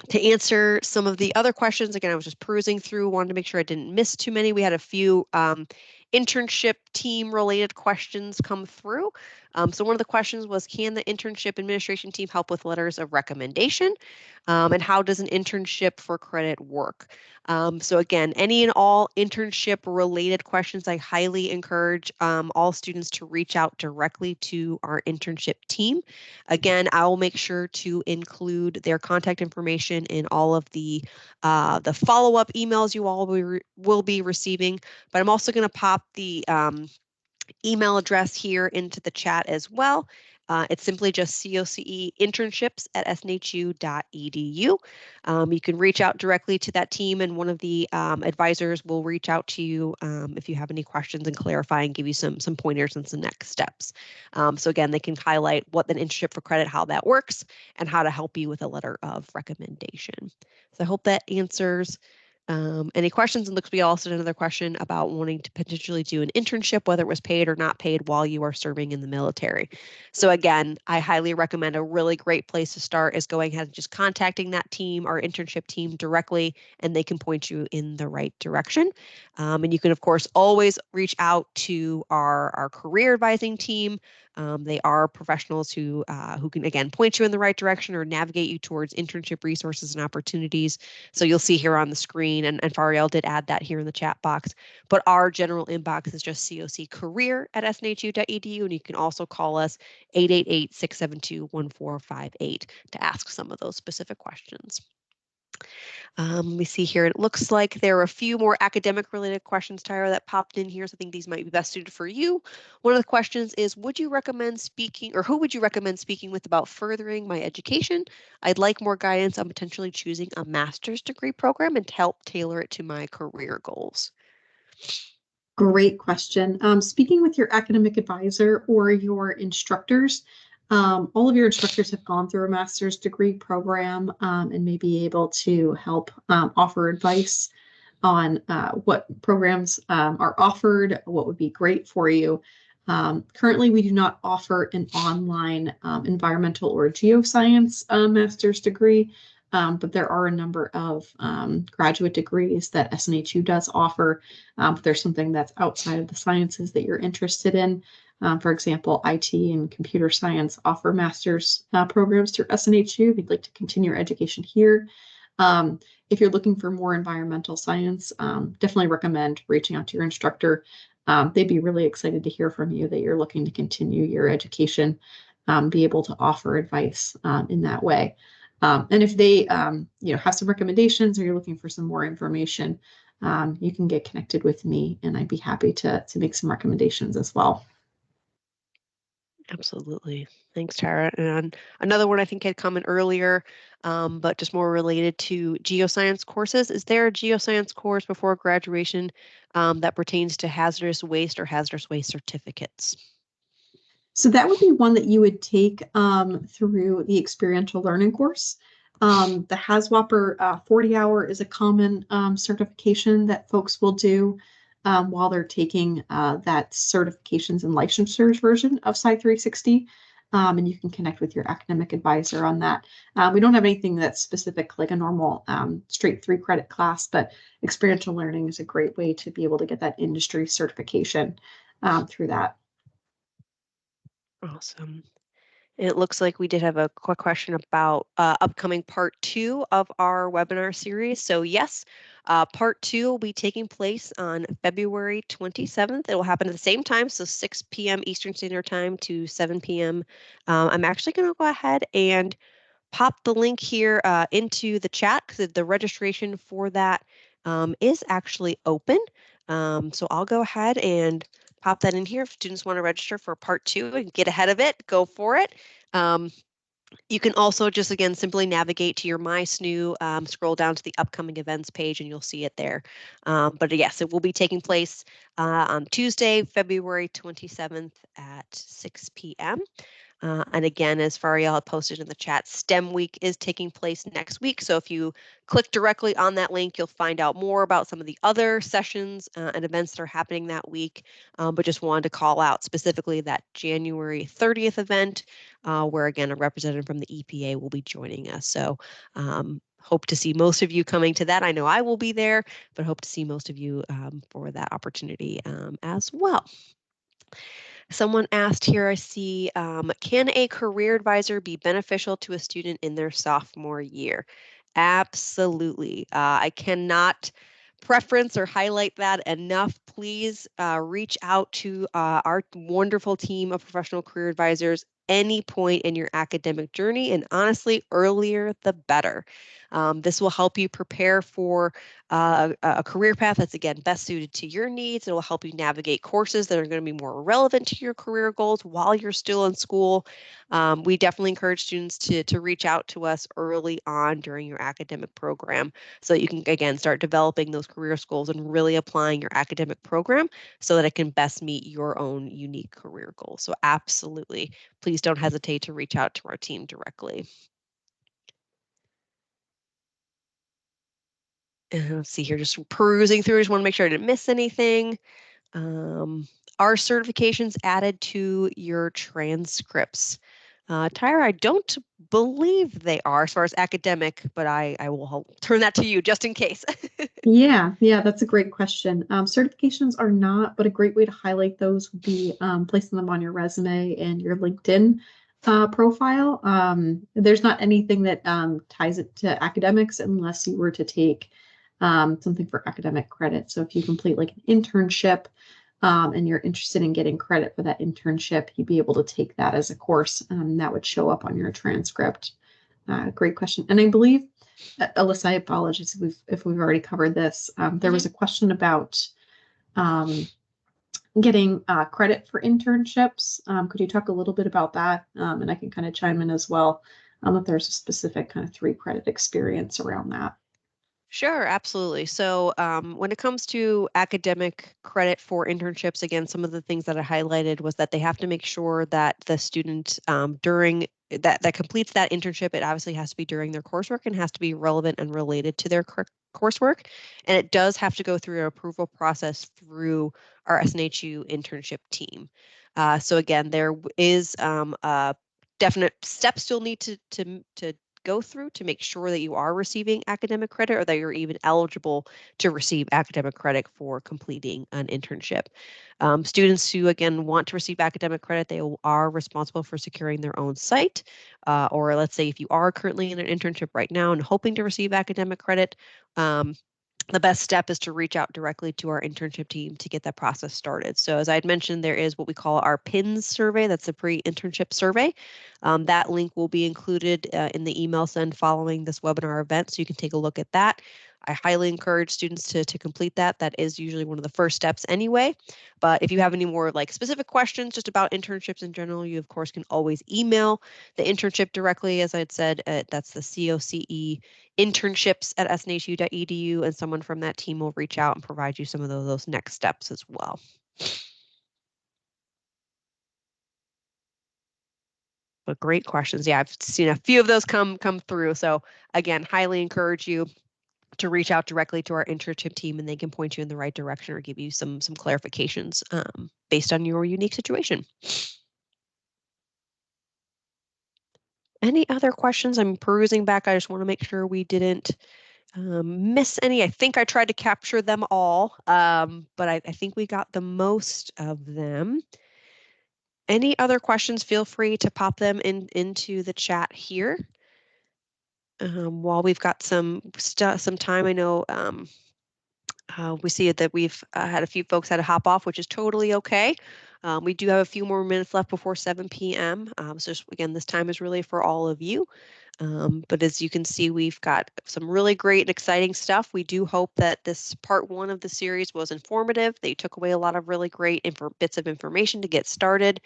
To answer some of the other questions, again, I was just perusing through, wanted to make sure I didn't miss too many. We had a few internship team related questions come through. So one of the questions was, can the internship administration team help with letters of recommendation? And how does an internship for credit work? So again, any and all internship related questions, I highly encourage all students to reach out directly to our internship team. Again, I will make sure to include their contact information in all of the follow-up emails you all will be receiving. But I'm also going to pop the email address here into the chat as well. It's simply just coceinternships@snhu.edu. You can reach out directly to that team, and one of the advisors will reach out to you if you have any questions and clarify and give you some pointers and some next steps. So again, they can highlight what an internship for credit, how that works, and how to help you with a letter of recommendation. So I hope that answers any questions. And looks, we also had another question about wanting to potentially do an internship, whether it was paid or not paid, while you are serving in the military. So again, I highly recommend, a really great place to start is going ahead and just contacting that team, our internship team, directly, and they can point you in the right direction. And you can, of course, always reach out to our career advising team. They are professionals who can, again, point you in the right direction or navigate you towards internship resources and opportunities. So you'll see here on the screen, and Fariel did add that here in the chat box, but our general inbox is just coccareer@snhu.edu, and you can also call us 888-672-1458 to ask some of those specific questions. Let me see here. It looks like there are a few more academic related questions, Tyra, that popped in here. So I think these might be best suited for you. One of the questions is, would you recommend speaking, or who would you recommend speaking with about furthering my education? I'd like more guidance on potentially choosing a master's degree program and to help tailor it to my career goals. Great question. Speaking with your academic advisor or your instructors, all of your instructors have gone through a master's degree program and may be able to help offer advice on what programs are offered, what would be great for you. Currently, we do not offer an online environmental or geoscience master's degree, but there are a number of graduate degrees that SNHU does offer. If there's something that's outside of the sciences that you're interested in, for example, IT and computer science offer master's programs through SNHU. If you'd like to continue your education here. If you're looking for more environmental science, definitely recommend reaching out to your instructor. They'd be really excited to hear from you that you're looking to continue your education, be able to offer advice in that way. And if they have some recommendations or you're looking for some more information, you can get connected with me and I'd be happy to make some recommendations as well. Absolutely. Thanks, Tara. And another one I think had come in earlier, but just more related to geoscience courses. Is there a geoscience course before graduation that pertains to hazardous waste or hazardous waste certificates? So that would be one that you would take through the experiential learning course. The HAZWOPER 40-hour is a common certification that folks will do while they're taking that certifications and licensures version of Sci 360. And you can connect with your academic advisor on that. We don't have anything that's specific like a normal straight 3-credit class, but experiential learning is a great way to be able to get that industry certification through that. Awesome. It looks like we did have a quick question about upcoming part 2 of our webinar series. So yes, part 2 will be taking place on February 27th. It will happen at the same time, so 6 p.m. Eastern Standard Time to 7 p.m. I'm actually going to go ahead and pop the link here into the chat because the registration for that is actually open. So I'll go ahead and pop that in here. If students want to register for part 2 and get ahead of it, go for it. You can also just, again, simply navigate to your My SNHU, scroll down to the upcoming events page, and you'll see it there. But yes, it will be taking place on Tuesday, February 27th at 6 p.m. And again, as Fariel had posted in the chat, STEM Week is taking place next week. So if you click directly on that link, you'll find out more about some of the other sessions and events that are happening that week. But just wanted to call out specifically that January 30th event, where again, a representative from the EPA will be joining us. So hope to see most of you coming to that. I know I will be there, but hope to see most of you for that opportunity as well. Someone asked here, I see, can a career advisor be beneficial to a student in their sophomore year? Absolutely. I cannot preference or highlight that enough. Please reach out to our wonderful team of professional career advisors any point in your academic journey, and honestly, earlier the better. This will help you prepare for a career path that's, again, best suited to your needs. It will help you navigate courses that are going to be more relevant to your career goals while you're still in school. We definitely encourage students to reach out to us early on during your academic program so that you can, again, start developing those career goals and really applying your academic program so that it can best meet your own unique career goals. So absolutely, please don't hesitate to reach out to our team directly. Let's see here, just perusing through. Just want to make sure I didn't miss anything. Are certifications added to your transcripts? Tyra, I don't believe they are as far as academic, but I will turn that to you just in case. Yeah, that's a great question. Certifications are not, but a great way to highlight those would be placing them on your resume and your LinkedIn profile. There's not anything that ties it to academics unless you were to take something for academic credit. So if you complete like an internship and you're interested in getting credit for that internship, you'd be able to take that as a course that would show up on your transcript. Great question. And I believe, Alyssa, I apologize if we've already covered this. There was a question about getting credit for internships. Could you talk a little bit about that? And I can kind of chime in as well if there's a specific kind of 3-credit experience around that. Sure, absolutely. So when it comes to academic credit for internships, again, some of the things that I highlighted was that they have to make sure that the student during that completes that internship, it obviously has to be during their coursework and has to be relevant and related to their coursework. And it does have to go through an approval process through our SNHU internship team. So again, there is definite steps you'll need to go through to make sure that you are receiving academic credit or that you're even eligible to receive academic credit for completing an internship. Students who, again, want to receive academic credit, they are responsible for securing their own site. Or let's say if you are currently in an internship right now and hoping to receive academic credit, the best step is to reach out directly to our internship team to get that process started. So as I had mentioned, there is what we call our PINS survey. That's a pre-internship survey. That link will be included in the email send following this webinar event, so you can take a look at that. I highly encourage students to complete that. That is usually one of the first steps anyway. But if you have any more like specific questions just about internships in general, you of course can always email the internship directly. As I had said, that's the COCE internships at snhu.edu, and someone from that team will reach out and provide you some of those next steps as well. But great questions. Yeah, I've seen a few of those come through. So again, highly encourage you to reach out directly to our internship team, and they can point you in the right direction or give you some clarifications based on your unique situation. Any other questions? I'm perusing back. I just want to make sure we didn't miss any. I think I tried to capture them all, but I think we got the most of them. Any other questions, feel free to pop them into the chat here. While we've got some time, I know we see that we've had a few folks had to hop off, which is totally okay. We do have a few more minutes left before 7 p.m. So again, this time is really for all of you. But as you can see, we've got some really great and exciting stuff. We do hope that this part 1 of the series was informative. They took away a lot of really great bits of information to get started.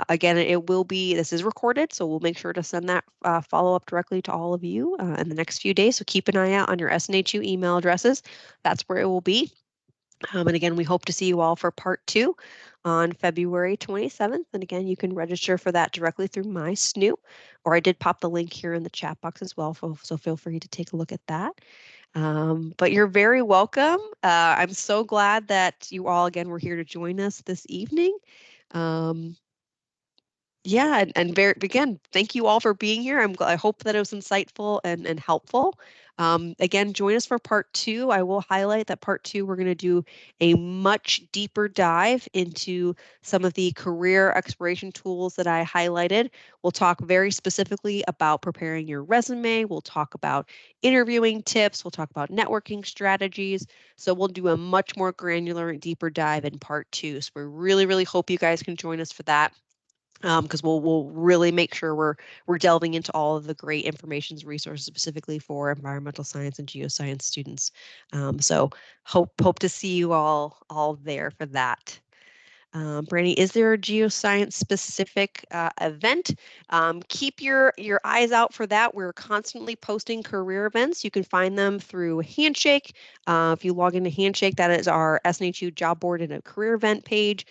Again, this is recorded, so we'll make sure to send that follow-up directly to all of you in the next few days. So keep an eye out on your SNHU email addresses. That's where it will be. And again, we hope to see you all for part 2 on February 27th. And again, you can register for that directly through my SNU, or I did pop the link here in the chat box as well, so feel free to take a look at that. But you're very welcome. I'm so glad that you all, again, were here to join us this evening. Yeah, and very again, thank you all for being here. I hope that it was insightful and helpful. Again, join us for part two. I will highlight that part two, we're going to do a much deeper dive into some of the career exploration tools that I highlighted. We'll talk very specifically about preparing your resume. We'll talk about interviewing tips. We'll talk about networking strategies. So we'll do a much more granular and deeper dive in part two. So we really, really hope you guys can join us for that, because we'll really make sure we're delving into all of the great information resources specifically for environmental science and geoscience students. So hope to see you all there for that. Brandy, is there a geoscience specific event? Keep your eyes out for that. We're constantly posting career events. You can find them through Handshake. If you log into Handshake, that is our SNHU job board and a career event page.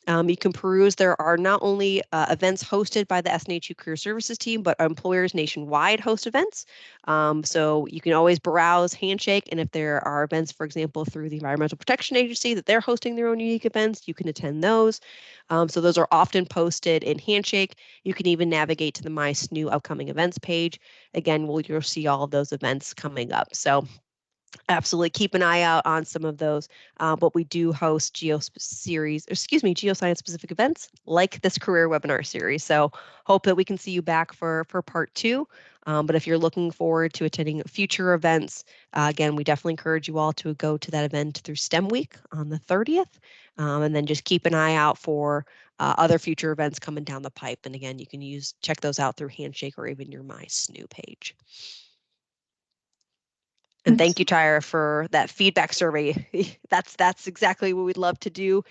You can peruse. There are not only events hosted by the SNHU Career Services team, but employers nationwide host events. So you can always browse Handshake, and if there are events, for example, through the Environmental Protection Agency that they're hosting their own unique events, you can attend those. So those are often posted in Handshake. You can even navigate to the My SNU upcoming events page. Again, you'll see all of those events coming up. So absolutely keep an eye out on some of those. But we do host geoscience specific events like this career webinar series. So hope that we can see you back for part two. But if you're looking forward to attending future events, again, we definitely encourage you all to go to that event through STEM Week on the 30th. And then just keep an eye out for other future events coming down the pipe. And again, you can check those out through Handshake or even your My SNU page. And thank you, Tyra, for that feedback survey. That's exactly what we'd love to do.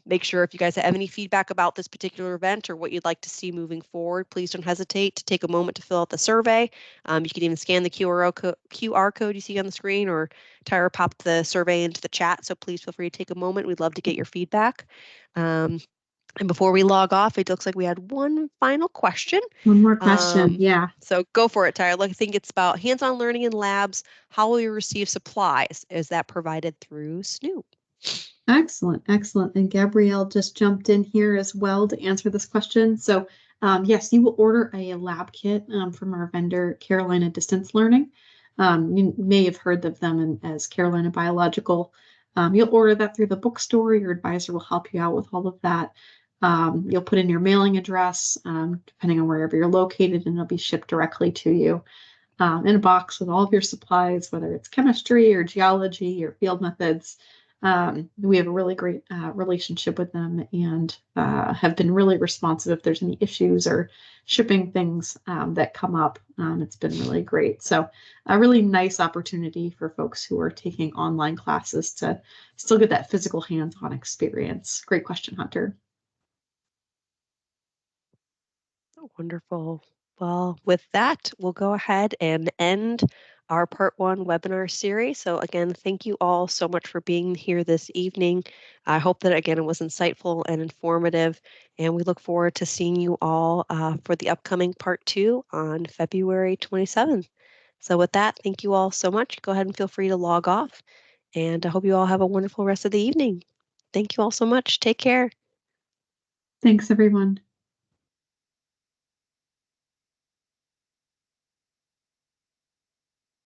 Make sure if you guys have any feedback about this particular event or what you'd like to see moving forward, please don't hesitate to take a moment to fill out the survey. You can even scan the QR code you see on the screen, or Tyra popped the survey into the chat. So please feel free to take a moment. We'd love to get your feedback. And before we log off, it looks like we had one final question. One more question. Yeah. So go for it, Tyler. I think it's about hands-on learning in labs. How will you receive supplies? Is that provided through SNU? Excellent, excellent. And Gabrielle just jumped in here as well to answer this question. So yes, you will order a lab kit from our vendor, Carolina Distance Learning. You may have heard of them as Carolina Biological. You'll order that through the bookstore. Your advisor will help you out with all of that. You'll put in your mailing address, depending on wherever you're located, and it'll be shipped directly to you in a box with all of your supplies, whether it's chemistry or geology or field methods. We have a really great relationship with them and have been really responsive if there's any issues or shipping things that come up. It's been really great. So a really nice opportunity for folks who are taking online classes to still get that physical hands-on experience. Great question, Hunter. Oh, wonderful. Well, with that, we'll go ahead and end our part one webinar series. So again, thank you all so much for being here this evening. I hope that again, it was insightful and informative, and we look forward to seeing you all for the upcoming part two on February 27th. So with that, thank you all so much. Go ahead and feel free to log off, and I hope you all have a wonderful rest of the evening. Thank you all so much. Take care. Thanks, everyone.